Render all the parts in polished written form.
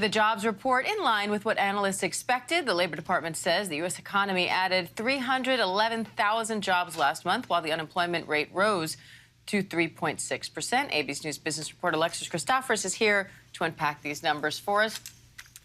The jobs report in line with what analysts expected. The Labor Department says the U.S. economy added 311,000 jobs last month, while the unemployment rate rose to 3.6%. ABC News business reporter Alexis Christophorous is here to unpack these numbers for us.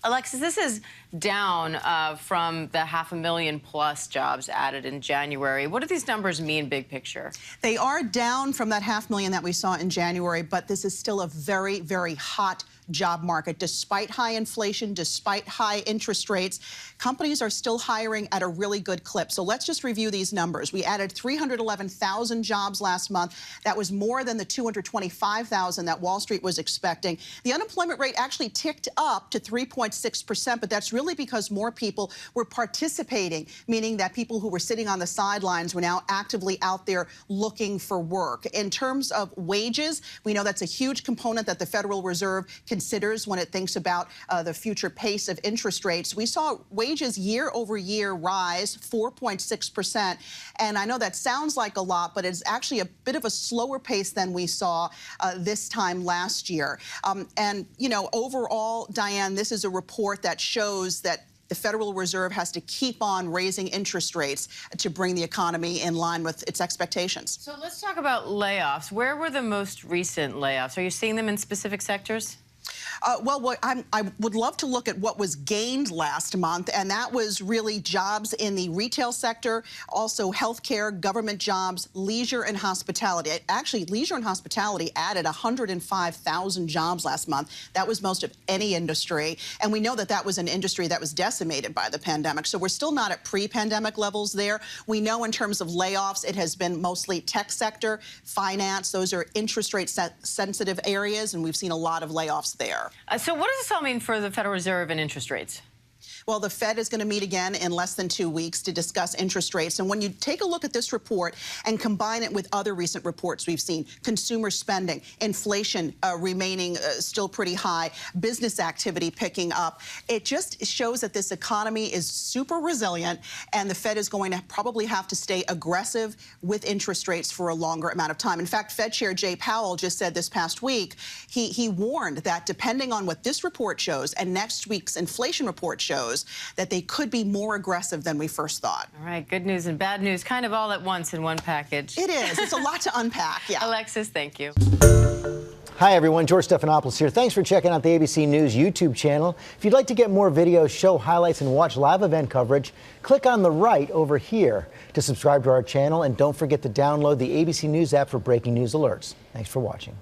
Alexis, this is down from the 500,000 plus jobs added in January. What do these numbers mean, big picture? They are down from that 500,000 that we saw in January, but this is still a very, very hot job market. Despite high inflation, despite high interest rates, companies are still hiring at a really good clip. So let's just review these numbers. We added 311,000 jobs last month. That was more than the 225,000 that Wall Street was expecting. The unemployment rate actually ticked up to 3.6%, but that's really because more people were participating, meaning that people who were sitting on the sidelines were now actively out there looking for work. In terms of wages, we know that's a huge component that the Federal Reserve considers when it thinks about the future pace of interest rates. We saw wages year over year rise 4.6%. And I know that sounds like a lot, but it's actually a bit of a slower pace than we saw this time last year. And, you know, overall, Diane, this is a report that shows that the Federal Reserve has to keep on raising interest rates to bring the economy in line with its expectations. So let's talk about layoffs. Where were the most recent layoffs? Are you seeing them in specific sectors? I would love to look at what was gained last month, and that was really jobs in the retail sector, also healthcare, government jobs, leisure and hospitality. Actually, leisure and hospitality added 105,000 jobs last month. That was most of any industry, and we know that that was an industry that was decimated by the pandemic. So we're still not at pre-pandemic levels there. We know in terms of layoffs, it has been mostly tech sector, finance. Those are interest rate sensitive areas, and we've seen a lot of layoffs there. So what does this all mean for the Federal Reserve and interest rates? Well, the Fed is going to meet again in less than 2 weeks to discuss interest rates. And when you take a look at this report and combine it with other recent reports we've seen, consumer spending, inflation remaining still pretty high, business activity picking up, it just shows that this economy is super resilient, and the Fed is going to probably have to stay aggressive with interest rates for a longer amount of time. In fact, Fed Chair Jay Powell just said this past week, he warned that depending on what this report shows and next week's inflation report shows, that they could be more aggressive than we first thought. All right, good news and bad news, kind of all at once in one package. It is. It's a lot to unpack, yeah. Alexis, thank you. Hi, everyone. George Stephanopoulos here. Thanks for checking out the ABC News YouTube channel. If you'd like to get more videos, show highlights, and watch live event coverage, click on the right over here to subscribe to our channel. And don't forget to download the ABC News app for breaking news alerts. Thanks for watching.